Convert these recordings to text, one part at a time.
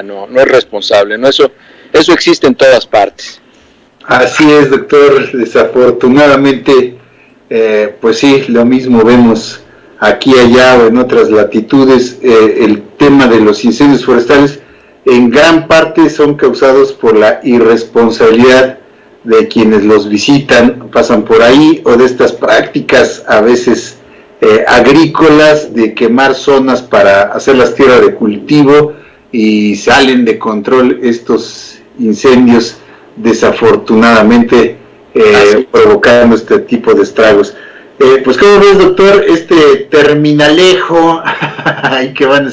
no es responsable, ¿no? Eso existe en todas partes. Así es, doctor. Desafortunadamente, pues sí, lo mismo vemos aquí, allá o en otras latitudes. El tema de los incendios forestales en gran parte son causados por la irresponsabilidad de quienes los visitan, pasan por ahí, o de estas prácticas a veces agrícolas de quemar zonas para hacerlas tierra de cultivo, y salen de control estos incendios, desafortunadamente provocando este tipo de estragos. Pues ¿cómo ves, doctor, este terminalejo ahí que van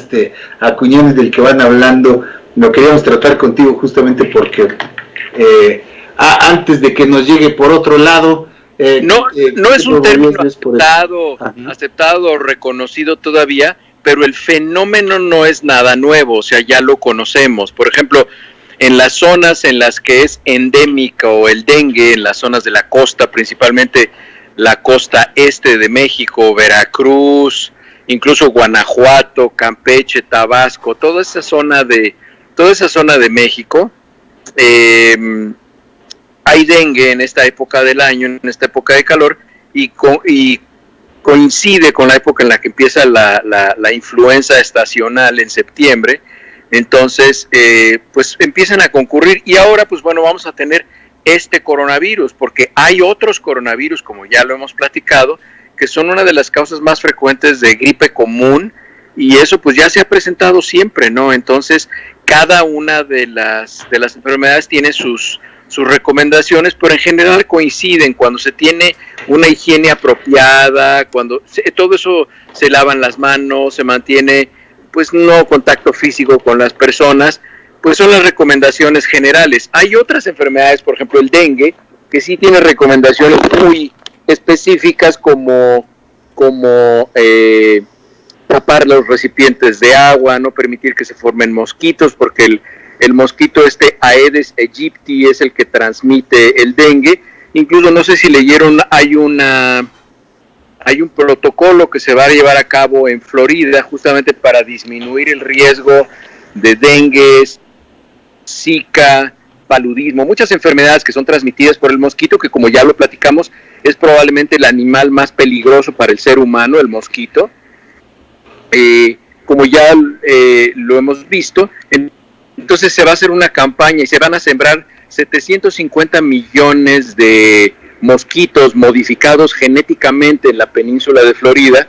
acuñones del que van hablando? Lo queríamos tratar contigo justamente porque antes de que nos llegue por otro lado, no es un término aceptado o reconocido todavía, pero el fenómeno no es nada nuevo, o sea, ya lo conocemos. Por ejemplo, en las zonas en las que es endémico el dengue, en las zonas de la costa, principalmente la costa este de México, Veracruz, incluso Guanajuato, Campeche, Tabasco, toda esa zona de México, hay dengue en esta época del año, en esta época de calor, y coincide con la época en la que empieza la influenza estacional en septiembre. Entonces pues empiezan a concurrir, y ahora pues bueno, vamos a tener este coronavirus, porque hay otros coronavirus, como ya lo hemos platicado, que son una de las causas más frecuentes de gripe común, y eso pues ya se ha presentado siempre, ¿no? Entonces cada una de las enfermedades tiene sus recomendaciones, pero en general coinciden cuando se tiene una higiene apropiada, cuando todo eso, se lavan las manos, se mantiene pues no contacto físico con las personas, pues son las recomendaciones generales. Hay otras enfermedades, por ejemplo el dengue, que sí tiene recomendaciones muy específicas como tapar los recipientes de agua, no permitir que se formen mosquitos, porque el mosquito Aedes aegypti es el que transmite el dengue. Incluso no sé si leyeron, hay un protocolo que se va a llevar a cabo en Florida justamente para disminuir el riesgo de dengue, zika, paludismo, muchas enfermedades que son transmitidas por el mosquito, que como ya lo platicamos, es probablemente el animal más peligroso para el ser humano, el mosquito. Como ya lo hemos visto, entonces se va a hacer una campaña y se van a sembrar 750 millones de mosquitos modificados genéticamente en la península de Florida,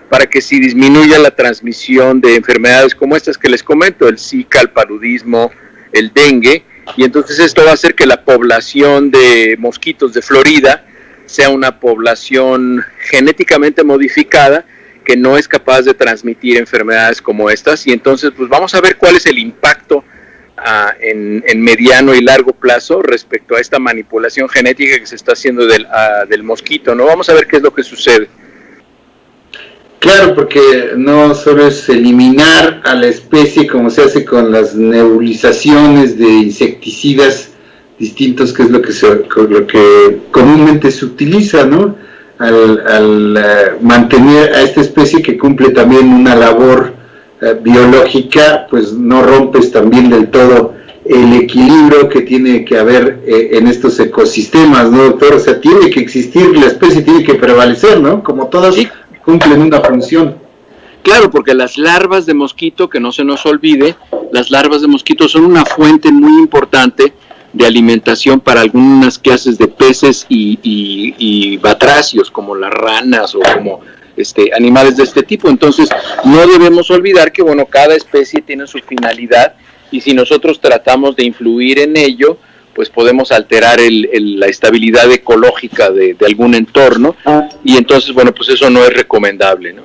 para que se disminuya la transmisión de enfermedades como estas que les comento, el zika, el paludismo, el dengue. Y entonces esto va a hacer que la población de mosquitos de Florida sea una población genéticamente modificada que no es capaz de transmitir enfermedades como estas. Y entonces pues vamos a ver cuál es el impacto en mediano y largo plazo respecto a esta manipulación genética que se está haciendo del mosquito, ¿no? Vamos a ver qué es lo que sucede. Claro, porque no solo es eliminar a la especie como se hace con las nebulizaciones de insecticidas distintos, que es lo que comúnmente se utiliza, ¿no? Al mantener a esta especie que cumple también una labor biológica, pues no rompes también del todo el equilibrio que tiene que haber en estos ecosistemas, ¿no, doctor? O sea, tiene que existir, la especie tiene que prevalecer, ¿no? Como todas cumplen una función. Claro, porque las larvas de mosquito, que no se nos olvide, las larvas de mosquito son una fuente muy importante de alimentación para algunas clases de peces y batracios, como las ranas o como animales de este tipo. Entonces no debemos olvidar que bueno, cada especie tiene su finalidad, y si nosotros tratamos de influir en ello, pues podemos alterar la estabilidad ecológica de algún entorno, y entonces bueno, pues eso no es recomendable, ¿no?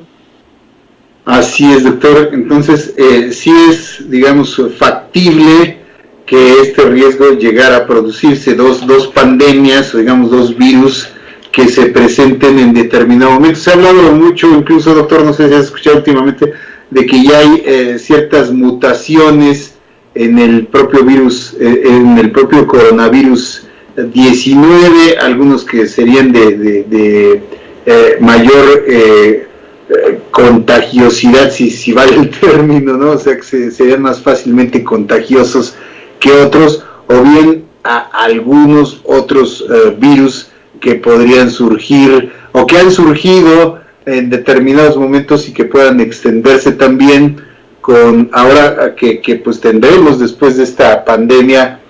Así es, doctor. Entonces sí es, digamos, factible que este riesgo llegara a producirse dos pandemias, o digamos dos virus que se presenten en determinado momento. Se ha hablado mucho, incluso, doctor, no sé si has escuchado últimamente, de que ya hay ciertas mutaciones en el propio virus, en el propio coronavirus 19, algunos que serían de mayor contagiosidad, si vale el término, ¿no? O sea, que serían más fácilmente contagiosos que otros, o bien a algunos otros virus que podrían surgir o que han surgido en determinados momentos y que puedan extenderse también con ahora que pues tendremos después de esta pandemia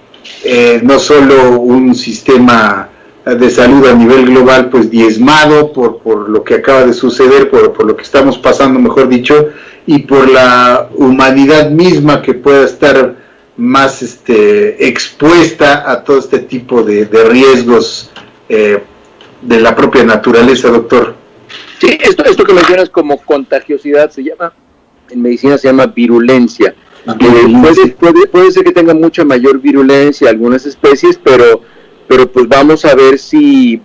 no solo un sistema de salud a nivel global pues diezmado por lo que acaba de suceder, por lo que estamos pasando, mejor dicho, y por la humanidad misma que pueda estar más expuesta a todo este tipo de riesgos de la propia naturaleza, doctor. Sí, esto que mencionas como contagiosidad se llama, en medicina se llama virulencia. Puede ser que tenga mucha mayor virulencia algunas especies, pero pues vamos a ver si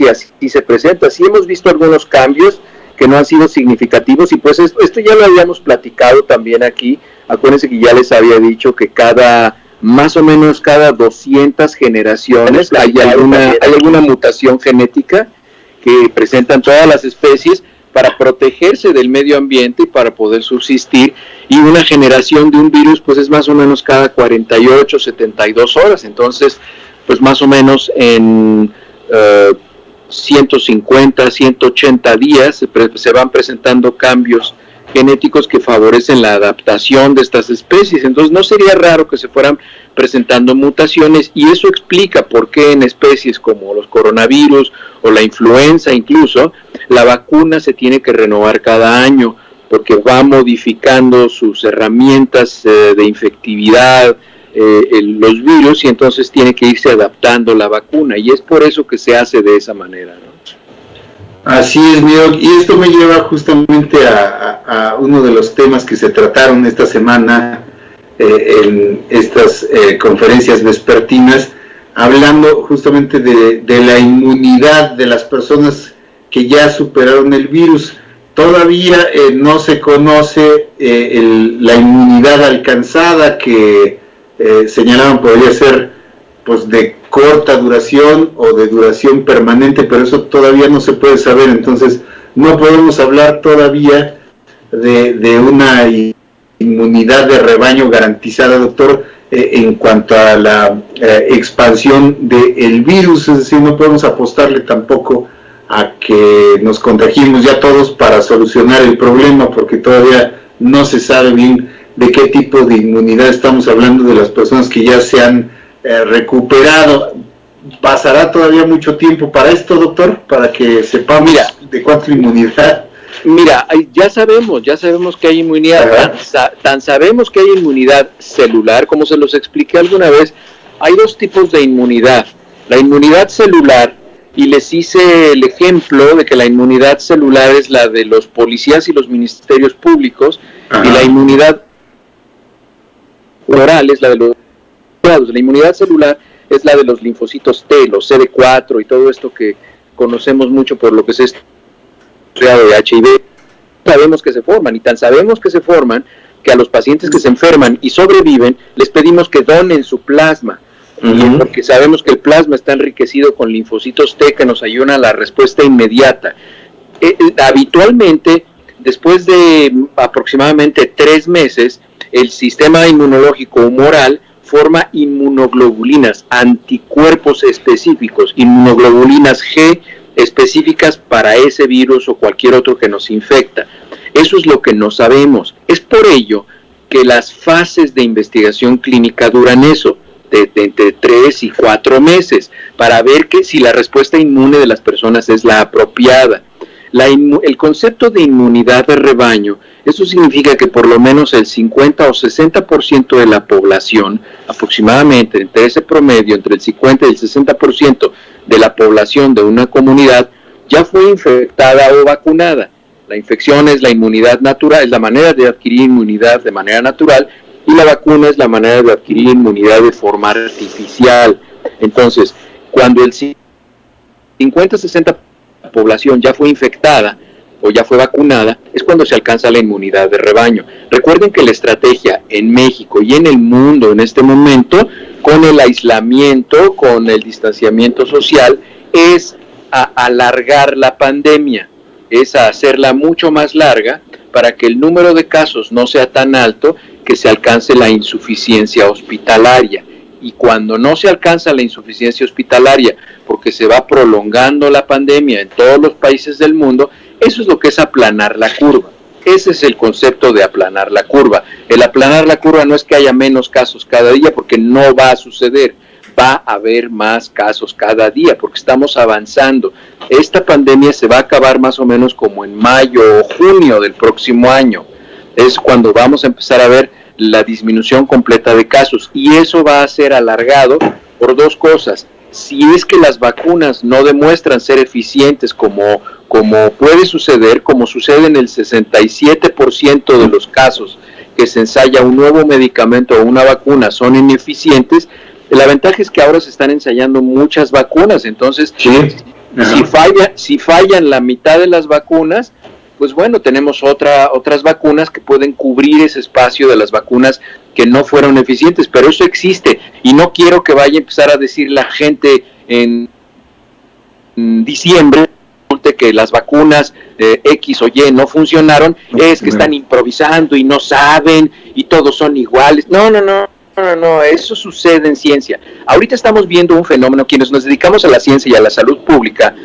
así se presenta. Sí hemos visto algunos cambios que no han sido significativos y pues esto ya lo habíamos platicado también aquí. Acuérdense que ya les había dicho que más o menos cada 200 generaciones hay alguna mutación genética que presentan todas las especies para protegerse del medio ambiente y para poder subsistir, y una generación de un virus pues es más o menos cada 48, 72 horas, entonces pues más o menos en 150, 180 días se van presentando cambios genéticos que favorecen la adaptación de estas especies. Entonces no sería raro que se fueran presentando mutaciones, y eso explica por qué en especies como los coronavirus o la influenza incluso, la vacuna se tiene que renovar cada año, porque va modificando sus herramientas de infectividad, los virus, y entonces tiene que irse adaptando la vacuna, y es por eso que se hace de esa manera, ¿no? Así es, Doc, y esto me lleva justamente a uno de los temas que se trataron esta semana en estas conferencias vespertinas, hablando justamente de la inmunidad de las personas que ya superaron el virus. Todavía no se conoce la inmunidad alcanzada, que señalaban podría ser pues de corta duración o de duración permanente, pero eso todavía no se puede saber. Entonces no podemos hablar todavía de una inmunidad de rebaño garantizada, doctor, en cuanto a la expansión del virus. Es decir, no podemos apostarle tampoco a que nos contagiemos ya todos para solucionar el problema, porque todavía no se sabe bien de qué tipo de inmunidad estamos hablando de las personas que ya se han recuperado. ¿Pasará todavía mucho tiempo para esto, doctor, para que sepamos de cuánta inmunidad? Mira, ya sabemos que hay inmunidad, tan sabemos que hay inmunidad celular, como se los expliqué alguna vez. Hay dos tipos de inmunidad: la inmunidad celular, y les hice el ejemplo de que la inmunidad celular es la de los policías y los ministerios públicos, y la inmunidad oral es la de los soldados. La inmunidad celular es la de los linfocitos T, los CD4 y todo esto que conocemos mucho por lo que se estudiado de HIV. Sabemos que se forman, y tan sabemos que se forman que a los pacientes que se enferman y sobreviven les pedimos que donen su plasma, porque sabemos que el plasma está enriquecido con linfocitos T que nos ayudan a la respuesta inmediata. Habitualmente, después de aproximadamente 3 meses, el sistema inmunológico humoral forma inmunoglobulinas, anticuerpos específicos, inmunoglobulinas G específicas para ese virus o cualquier otro que nos infecta. Eso es lo que no sabemos. Es por ello que las fases de investigación clínica duran eso, de entre 3 y 4 meses, para ver si la respuesta inmune de las personas es la apropiada. El concepto de inmunidad de rebaño, eso significa que por lo menos el 50 o 60% de la población, aproximadamente entre ese promedio, entre el 50 y el 60% de la población de una comunidad, ya fue infectada o vacunada. La infección es la inmunidad natural, es la manera de adquirir inmunidad de manera natural, y la vacuna es la manera de adquirir inmunidad de forma artificial. Entonces, cuando el 50-60% de la población ya fue infectada o ya fue vacunada, es cuando se alcanza la inmunidad de rebaño. Recuerden que la estrategia en México y en el mundo en este momento, con el aislamiento, con el distanciamiento social, es alargar la pandemia. es a hacerla mucho más larga para que el número de casos no sea tan alto que se alcance la insuficiencia hospitalaria. Y cuando no se alcanza la insuficiencia hospitalaria porque se va prolongando la pandemia en todos los países del mundo, eso es lo que es aplanar la curva. Ese es el concepto de aplanar la curva. El aplanar la curva no es que haya menos casos cada día, porque no va a suceder. Va a haber más casos cada día, porque estamos avanzando. Esta pandemia se va a acabar más o menos como en mayo o junio del próximo año. Es cuando vamos a empezar a ver la disminución completa de casos, y eso va a ser alargado por dos cosas. Si es que las vacunas no demuestran ser eficientes como puede suceder, como sucede en el 67% de los casos que se ensaya un nuevo medicamento o una vacuna son ineficientes, la ventaja es que ahora se están ensayando muchas vacunas, entonces si fallan la mitad de las vacunas, pues bueno, tenemos otras vacunas que pueden cubrir ese espacio de las vacunas que no fueron eficientes, pero eso existe, y no quiero que vaya a empezar a decir la gente en diciembre que las vacunas X o Y no funcionaron, es que están improvisando y no saben y todos son iguales. No, eso sucede en ciencia. Ahorita estamos viendo un fenómeno, quienes nos dedicamos a la ciencia y a la salud pública,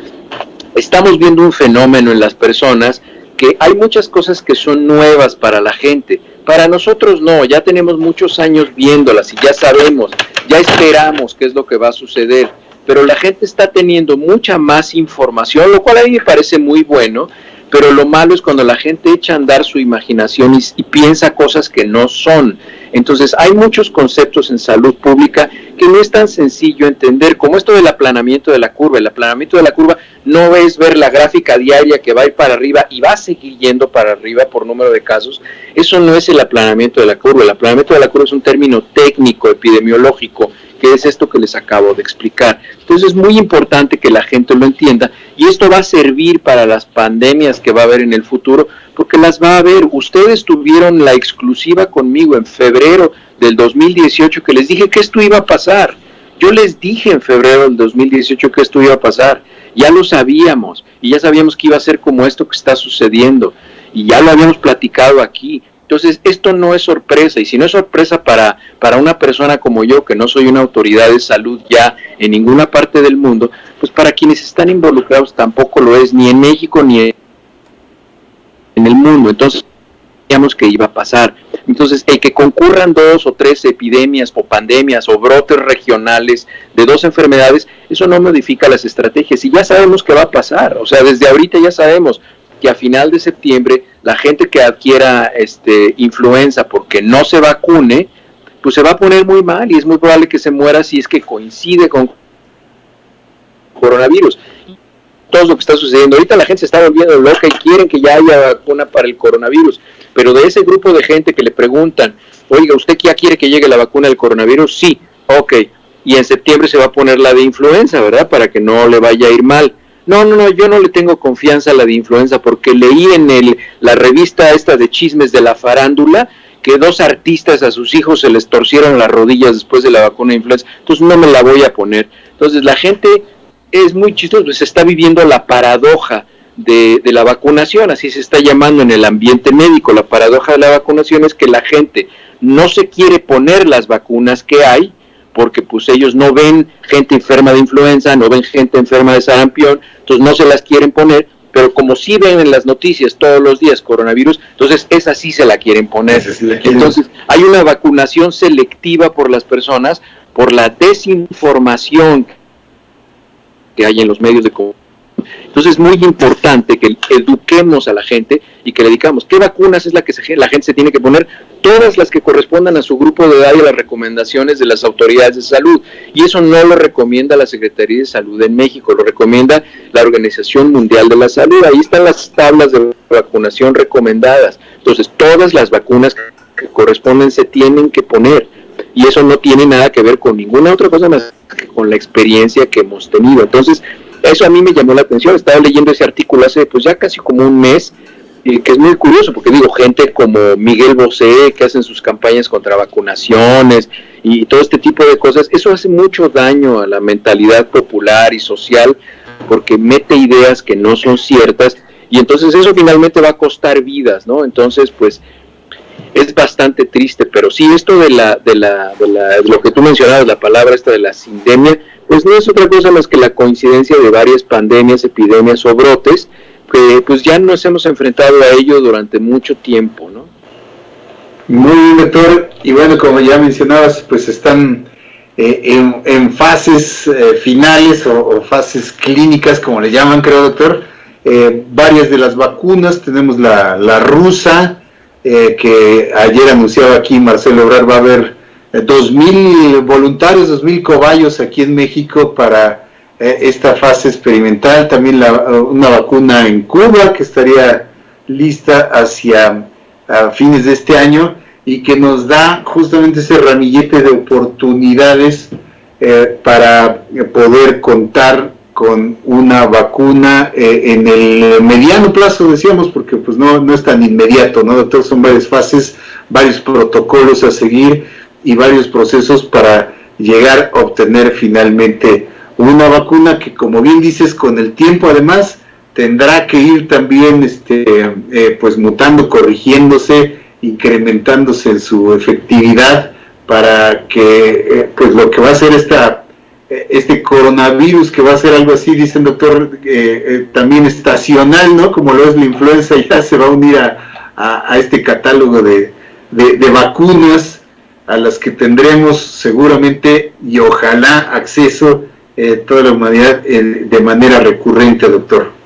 estamos viendo un fenómeno en las personas, que hay muchas cosas que son nuevas para la gente. Para nosotros no, ya tenemos muchos años viéndolas y ya sabemos, ya esperamos qué es lo que va a suceder, pero la gente está teniendo mucha más información, lo cual a mí me parece muy bueno, pero lo malo es cuando la gente echa a andar su imaginación y piensa cosas que no son. Entonces hay muchos conceptos en salud pública que no es tan sencillo entender, como esto del aplanamiento de la curva. El aplanamiento de la curva no es ver la gráfica diaria que va a ir para arriba y va a seguir yendo para arriba por número de casos. Eso no es el aplanamiento de la curva. El aplanamiento de la curva es un término técnico, epidemiológico, que es esto que les acabo de explicar. Entonces es muy importante que la gente lo entienda, y esto va a servir para las pandemias que va a haber en el futuro, porque las va a haber. Ustedes tuvieron la exclusiva conmigo en febrero del 2018 que les dije que esto iba a pasar. Yo les dije en febrero del 2018 que esto iba a pasar. Ya lo sabíamos, y ya sabíamos que iba a ser como esto que está sucediendo, y ya lo habíamos platicado aquí. Entonces, esto no es sorpresa, y si no es sorpresa para una persona como yo, que no soy una autoridad de salud ya en ninguna parte del mundo, pues para quienes están involucrados tampoco lo es, ni en México ni en el mundo. Entonces, sabíamos que iba a pasar. Entonces, el que concurran 2 o 3 epidemias o pandemias o brotes regionales de 2 enfermedades, eso no modifica las estrategias, y ya sabemos que va a pasar. O sea, desde ahorita ya sabemos que a final de septiembre la gente que adquiera influenza porque no se vacune, pues se va a poner muy mal, y es muy probable que se muera si es que coincide con coronavirus. Todo lo que está sucediendo ahorita, la gente se está volviendo loca y quieren que ya haya vacuna para el coronavirus, pero de ese grupo de gente que le preguntan, oiga, ¿usted ya quiere que llegue la vacuna del coronavirus? Sí, ok, y en septiembre se va a poner la de influenza, ¿verdad? Para que no le vaya a ir mal. No, yo no le tengo confianza a la de influenza, porque leí en la revista esta de chismes de la farándula que 2 artistas a sus hijos se les torcieron las rodillas después de la vacuna de influenza, entonces no me la voy a poner. Entonces la gente es muy chistoso, pues se está viviendo la paradoja de la vacunación, así se está llamando en el ambiente médico. La paradoja de la vacunación es que la gente no se quiere poner las vacunas que hay, porque pues ellos no ven gente enferma de influenza, no ven gente enferma de sarampión, entonces no se las quieren poner, pero como sí ven en las noticias todos los días coronavirus, entonces esa sí se la quieren poner. Entonces hay una vacunación selectiva por las personas, por la desinformación que hay en los medios de comunicación. Entonces es muy importante que eduquemos a la gente y que le digamos qué vacunas es la que la gente se tiene que poner, todas las que correspondan a su grupo de edad y a las recomendaciones de las autoridades de salud. Y eso no lo recomienda la Secretaría de Salud en México, lo recomienda la Organización Mundial de la Salud. Ahí están las tablas de vacunación recomendadas. Entonces todas las vacunas que corresponden se tienen que poner. Y eso no tiene nada que ver con ninguna otra cosa más que con la experiencia que hemos tenido. Entonces, eso a mí me llamó la atención. Estaba leyendo ese artículo hace pues ya casi como un mes, que es muy curioso, porque digo, gente como Miguel Bosé, que hacen sus campañas contra vacunaciones y todo este tipo de cosas, eso hace mucho daño a la mentalidad popular y social, porque mete ideas que no son ciertas y entonces eso finalmente va a costar vidas, ¿no? Entonces, pues, es bastante triste, pero sí, esto de lo que tú mencionabas, la palabra esta de la sindemia, pues no es otra cosa más que la coincidencia de varias pandemias, epidemias o brotes, que pues ya nos hemos enfrentado a ello durante mucho tiempo, ¿no? Muy bien, doctor, y bueno, como ya mencionabas, pues están en fases finales o fases clínicas, como le llaman, creo, doctor, varias de las vacunas. Tenemos la rusa, que ayer anunciaba aquí Marcelo Ebrard, va a haber 2,000 voluntarios, 2,000 cobayos aquí en México para esta fase experimental. También una vacuna en Cuba que estaría lista hacia fines de este año, y que nos da justamente ese ramillete de oportunidades para poder contar con una vacuna en el mediano plazo, decíamos, porque pues no es tan inmediato, ¿no, doctor? Son varias fases, varios protocolos a seguir y varios procesos para llegar a obtener finalmente una vacuna que, como bien dices, con el tiempo además tendrá que ir también pues mutando, corrigiéndose, incrementándose en su efectividad, para que pues lo que va a ser este coronavirus, que va a ser algo así, dice el doctor, también estacional, ¿no? Como lo es la influenza, ya se va a unir a este catálogo de vacunas a las que tendremos seguramente y ojalá acceso toda la humanidad de manera recurrente, doctor.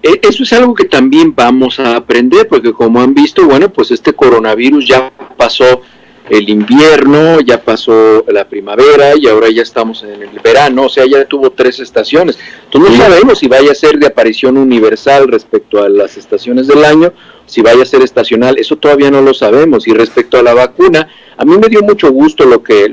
Eso es algo que también vamos a aprender, porque como han visto, bueno, pues este coronavirus ya pasó el invierno, ya pasó la primavera y ahora ya estamos en el verano, o sea, ya tuvo 3 estaciones. Entonces no sabemos si vaya a ser de aparición universal respecto a las estaciones del año, si vaya a ser estacional, eso todavía no lo sabemos. Y respecto a la vacuna, a mí me dio mucho gusto lo que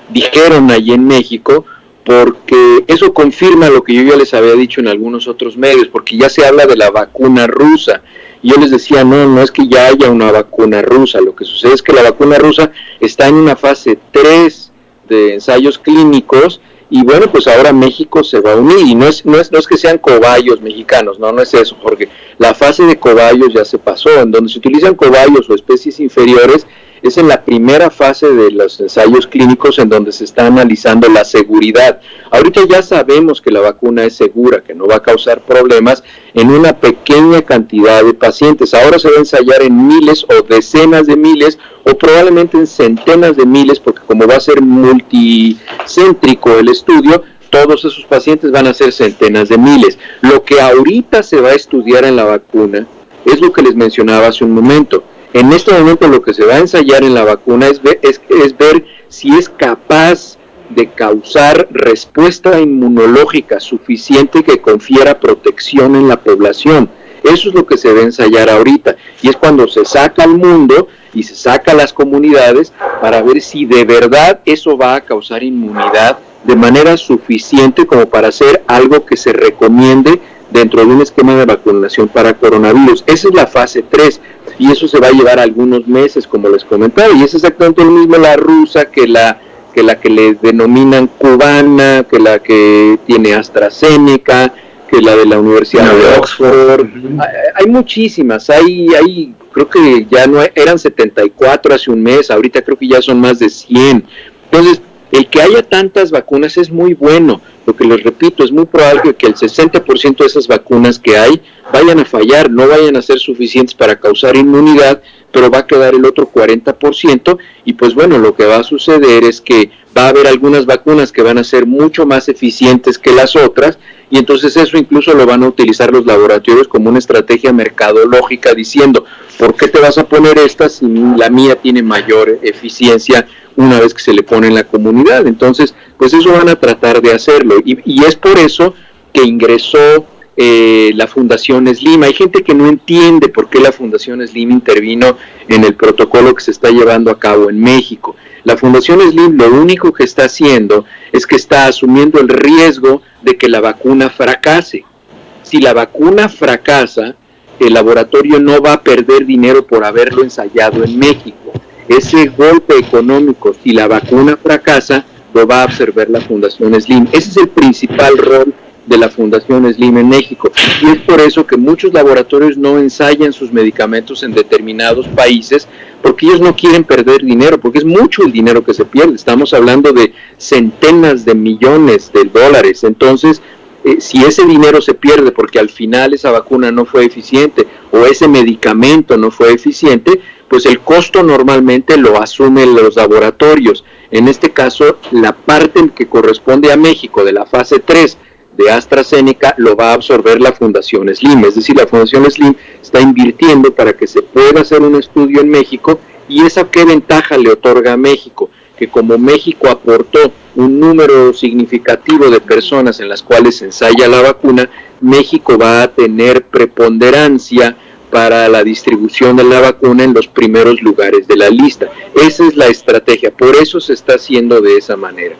dijeron allí en México, porque eso confirma lo que yo ya les había dicho en algunos otros medios, porque ya se habla de la vacuna rusa. Y yo les decía, no es que ya haya una vacuna rusa, lo que sucede es que la vacuna rusa está en una fase 3 de ensayos clínicos, y bueno, pues ahora México se va a unir, y no es que sean cobayos mexicanos, no es eso, porque la fase de cobayos ya se pasó. En donde se utilizan cobayos o especies inferiores es en la primera fase de los ensayos clínicos, en donde se está analizando la seguridad. Ahorita ya sabemos que la vacuna es segura, que no va a causar problemas en una pequeña cantidad de pacientes. Ahora se va a ensayar en miles o decenas de miles, o probablemente en centenas de miles, porque como va a ser multicéntrico el estudio, todos esos pacientes van a ser centenas de miles. Lo que ahorita se va a estudiar en la vacuna es lo que les mencionaba hace un momento. En este momento lo que se va a ensayar en la vacuna es ver si es capaz de causar respuesta inmunológica suficiente que confiera protección en la población. Eso es lo que se va a ensayar ahorita, y es cuando se saca al mundo y se saca a las comunidades para ver si de verdad eso va a causar inmunidad de manera suficiente como para hacer algo que se recomiende dentro de un esquema de vacunación para coronavirus. Esa es la fase 3, y eso se va a llevar algunos meses, como les comentaba, y es exactamente lo mismo la rusa que la que le denominan cubana, que la que tiene AstraZeneca, que la de la Universidad de Oxford. Hay muchísimas, hay creo que ya no eran 74 hace un mes, ahorita creo que ya son más de 100. Entonces, el que haya tantas vacunas es muy bueno. Lo que les repito, es muy probable que el 60% de esas vacunas que hay vayan a fallar, no vayan a ser suficientes para causar inmunidad, pero va a quedar el otro 40%, y pues bueno, lo que va a suceder es que va a haber algunas vacunas que van a ser mucho más eficientes que las otras, y entonces eso incluso lo van a utilizar los laboratorios como una estrategia mercadológica, diciendo, ¿por qué te vas a poner esta si la mía tiene mayor eficiencia una vez que se le pone en la comunidad? Entonces, pues eso van a tratar de hacerlo, y es por eso que ingresó la Fundación Slim. Hay gente que no entiende por qué la Fundación Slim intervino en el protocolo que se está llevando a cabo en México. La Fundación Slim lo único que está haciendo es que está asumiendo el riesgo de que la vacuna fracase. Si la vacuna fracasa, el laboratorio no va a perder dinero por haberlo ensayado en México. Ese golpe económico, si la vacuna fracasa, lo va a absorber la Fundación Slim. Ese es el principal rol de la Fundación Slim en México. Y es por eso que muchos laboratorios no ensayan sus medicamentos en determinados países, porque ellos no quieren perder dinero, porque es mucho el dinero que se pierde. Estamos hablando de centenas de millones de dólares. Entonces, si ese dinero se pierde porque al final esa vacuna no fue eficiente o ese medicamento no fue eficiente, pues el costo normalmente lo asumen los laboratorios. En este caso, la parte que corresponde a México de la fase 3 de AstraZeneca lo va a absorber la Fundación Slim. Es decir, la Fundación Slim está invirtiendo para que se pueda hacer un estudio en México. ¿Y esa qué ventaja le otorga a México? Que como México aportó un número significativo de personas en las cuales se ensaya la vacuna, México va a tener preponderancia para la distribución de la vacuna en los primeros lugares de la lista. Esa es la estrategia, por eso se está haciendo de esa manera.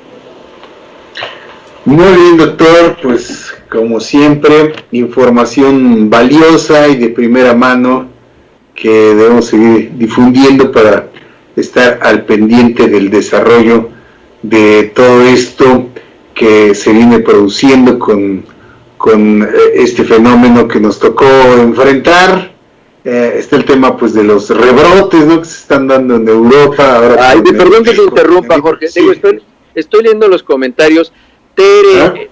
Muy bien, doctor, pues como siempre, información valiosa y de primera mano que debemos seguir difundiendo para estar al pendiente del desarrollo de todo esto que se viene produciendo con este fenómeno que nos tocó enfrentar. Está el tema pues de los rebrotes, ¿no?, que se están dando en Europa. Ahora perdón que te interrumpa, Jorge. Sí. Digo, estoy leyendo los comentarios. Tere,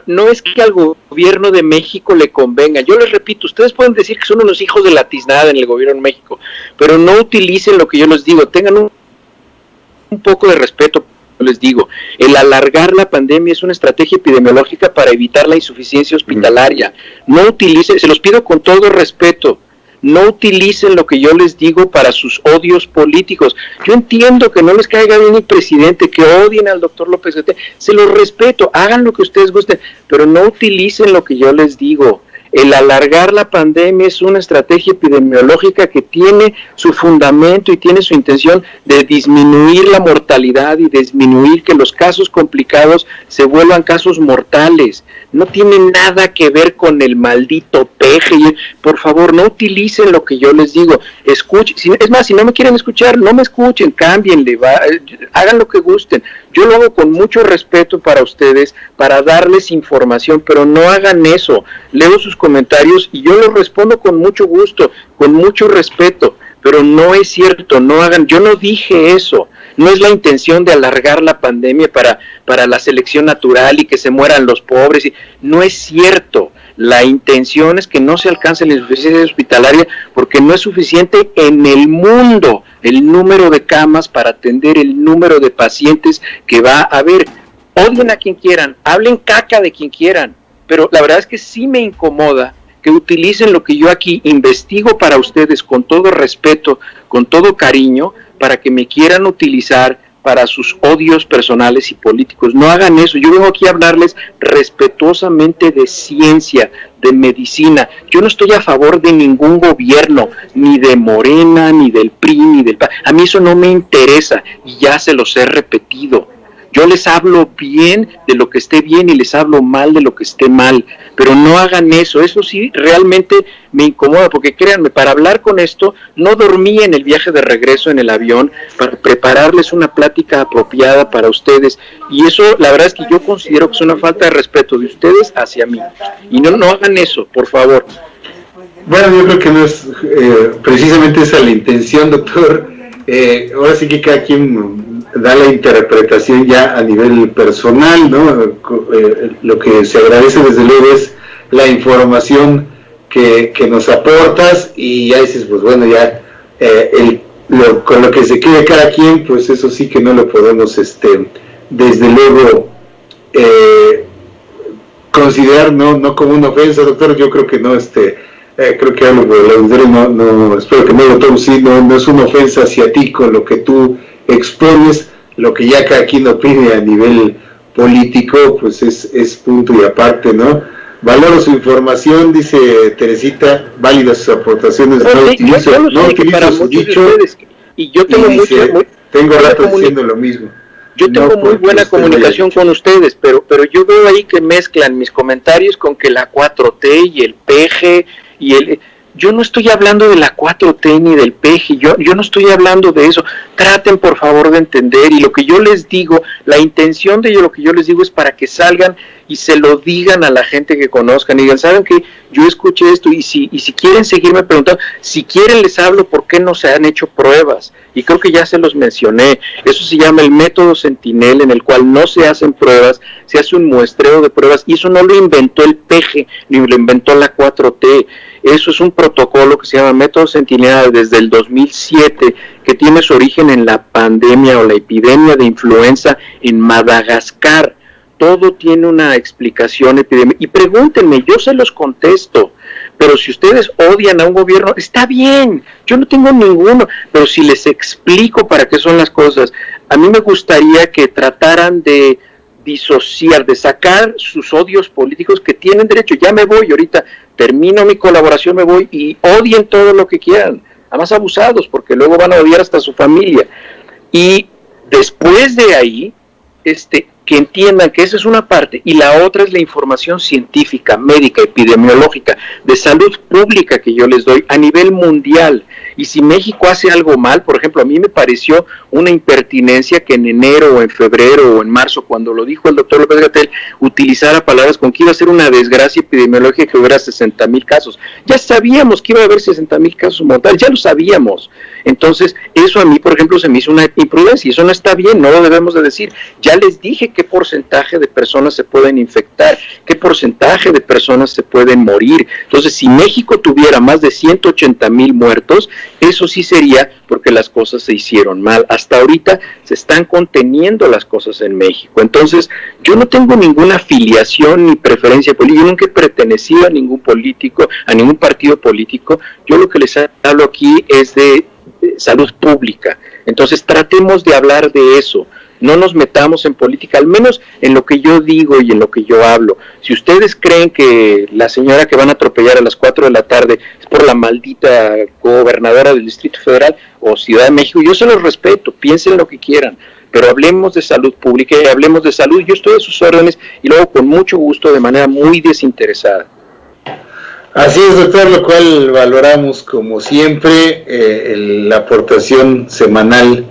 no es que al gobierno de México le convenga. Yo les repito, ustedes pueden decir que son unos hijos de la tiznada en el gobierno de México, pero no utilicen lo que yo les digo. Tengan un poco de respeto. Les digo, el alargar la pandemia es una estrategia epidemiológica para evitar la insuficiencia hospitalaria. No utilicen, se los pido con todo respeto, no utilicen lo que yo les digo para sus odios políticos. Yo entiendo que no les caiga bien el presidente, que odien al doctor López Gatell, se los respeto, hagan lo que ustedes gusten, pero no utilicen lo que yo les digo. El alargar la pandemia es una estrategia epidemiológica que tiene su fundamento y tiene su intención de disminuir la mortalidad y disminuir que los casos complicados se vuelvan casos mortales. No tiene nada que ver con el maldito peje. Por favor, no utilicen lo que yo les digo. Escuchen, es más, si no me quieren escuchar, no me escuchen, cámbienle, hagan lo que gusten. Yo lo hago con mucho respeto para ustedes, para darles información, pero no hagan eso. Leo sus comentarios y yo los respondo con mucho gusto, con mucho respeto, pero no es cierto, no hagan, yo no dije eso. No es la intención de alargar la pandemia para la selección natural y que se mueran los pobres. No es cierto. La intención es que no se alcance la insuficiencia hospitalaria porque no es suficiente en el mundo el número de camas para atender el número de pacientes que va a haber. Odien a quien quieran, hablen caca de quien quieran, pero la verdad es que sí me incomoda que utilicen lo que yo aquí investigo para ustedes con todo respeto, con todo cariño, para que me quieran utilizar para sus odios personales y políticos. No hagan eso. Yo vengo aquí a hablarles respetuosamente de ciencia, de medicina. Yo no estoy a favor de ningún gobierno, ni de Morena, ni del PRI, ni del PAN. A mí eso no me interesa y ya se los he repetido. Yo les hablo bien de lo que esté bien y les hablo mal de lo que esté mal, pero no hagan eso. Eso sí realmente me incomoda, porque créanme, para hablar con esto no dormí en el viaje de regreso en el avión para prepararles una plática apropiada para ustedes, y eso la verdad es que yo considero que es una falta de respeto de ustedes hacia mí, y no hagan eso, por favor. Bueno, yo creo que no es precisamente esa la intención, doctor. Ahora sí que cada quien da la interpretación ya a nivel personal, ¿no? Lo que se agradece desde luego es la información que nos aportas, y ya dices, pues bueno, ya con lo que se quede cada quien, pues eso sí que no lo podemos desde luego considerar no como una ofensa, doctor. Yo creo que no, creo que algo de la auditorio no, espero que no lo tomes, sí, no es una ofensa hacia ti con lo que tú expones. Lo que ya cada quien opine a nivel político, pues es punto y aparte, ¿no? Valoro su información, dice Teresita, válidas sus aportaciones, no utilizo su dicho, y yo tengo tengo rato diciendo lo mismo. Yo tengo muy buena comunicación con ustedes, pero yo veo ahí que mezclan mis comentarios con que la 4T y el PG y yo no estoy hablando de la 4T ni del PEGI, yo no estoy hablando de eso. Traten por favor de entender, y lo que yo les digo, la intención de lo que yo les digo es para que salgan y se lo digan a la gente que conozcan y digan, ¿saben qué? Yo escuché esto, y si quieren seguirme preguntando, si quieren les hablo por qué no se han hecho pruebas, y creo que ya se los mencioné. Eso se llama el método Sentinel, en el cual no se hacen pruebas, se hace un muestreo de pruebas, y eso no lo inventó el PEGI, ni lo inventó la 4T. Eso es un protocolo que se llama método Sentinel desde el 2007, que tiene su origen en la pandemia o la epidemia de influenza en Madagascar. Todo tiene una explicación epidémica. Y pregúntenme, yo se los contesto. Pero si ustedes odian a un gobierno, está bien, yo no tengo ninguno. Pero si les explico para qué son las cosas, a mí me gustaría que trataran de disociar, de sacar sus odios políticos, que tienen derecho. Ya me voy, ahorita termino mi colaboración, me voy, y odien todo lo que quieran. Además abusados, porque luego van a odiar hasta a su familia. Y después de ahí, que entiendan que esa es una parte, y la otra es la información científica, médica, epidemiológica, de salud pública que yo les doy a nivel mundial. Y si México hace algo mal, por ejemplo, a mí me pareció una impertinencia que en enero o en febrero o en marzo, cuando lo dijo el doctor López-Gatell, utilizara palabras con que iba a ser una desgracia epidemiológica, que hubiera 60,000 casos. Ya sabíamos que iba a haber 60,000 casos mortales, ya lo sabíamos. Entonces, eso a mí, por ejemplo, se me hizo una imprudencia, y eso no está bien, no lo debemos de decir. Ya les dije qué porcentaje de personas se pueden infectar, qué porcentaje de personas se pueden morir. Entonces, si México tuviera más de 180,000 muertos, eso sí sería porque las cosas se hicieron mal. Hasta ahorita se están conteniendo las cosas en México. Entonces, yo no tengo ninguna afiliación ni preferencia política, yo nunca he pertenecido a ningún político, a ningún partido político. Yo lo que les hablo aquí es de salud pública. Entonces, tratemos de hablar de eso. No nos metamos en política, al menos en lo que yo digo y en lo que yo hablo. Si ustedes creen que la señora que van a atropellar a las 4 de la tarde es por la maldita gobernadora del Distrito Federal o Ciudad de México, yo se los respeto, piensen lo que quieran, pero hablemos de salud pública y hablemos de salud. Yo estoy a sus órdenes, y luego con mucho gusto, de manera muy desinteresada. Así es, doctor, lo cual valoramos como siempre, la aportación semanal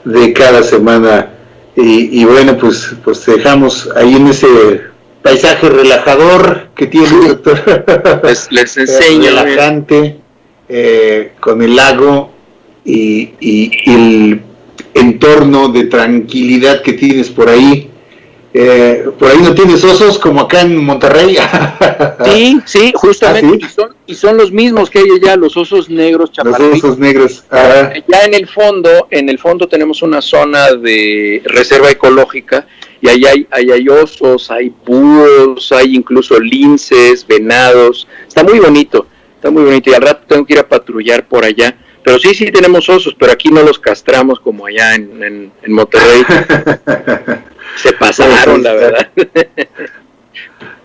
de cada semana. Y bueno, pues te dejamos ahí en ese paisaje relajador que tiene el doctor. Les enseño. Relajante, con el lago y el entorno de tranquilidad que tienes por ahí. Por ahí no tienes osos como acá en Monterrey. Sí, justamente. ¿Ah, sí? Y son los mismos que hay allá, los osos negros chaparritos. Los osos negros. Ya en el fondo tenemos una zona de reserva ecológica, y ahí hay osos, hay búhos, hay incluso linces, venados. Está muy bonito, y al rato tengo que ir a patrullar por allá. Pero sí tenemos osos, pero aquí no los castramos como allá en Monterrey. Se pasaron, la verdad.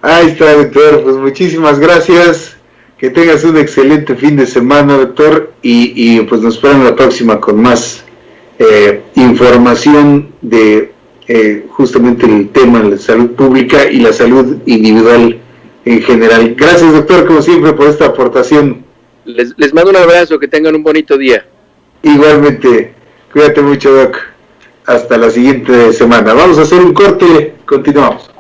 Ahí está, doctor. Pues muchísimas gracias. Que tengas un excelente fin de semana, doctor. Y pues nos esperamos la próxima con más información de justamente el tema de la salud pública y la salud individual en general. Gracias, doctor, como siempre, por esta aportación. Les mando un abrazo, que tengan un bonito día. Igualmente. Cuídate mucho, doc. Hasta la siguiente semana. Vamos a hacer un corte, continuamos.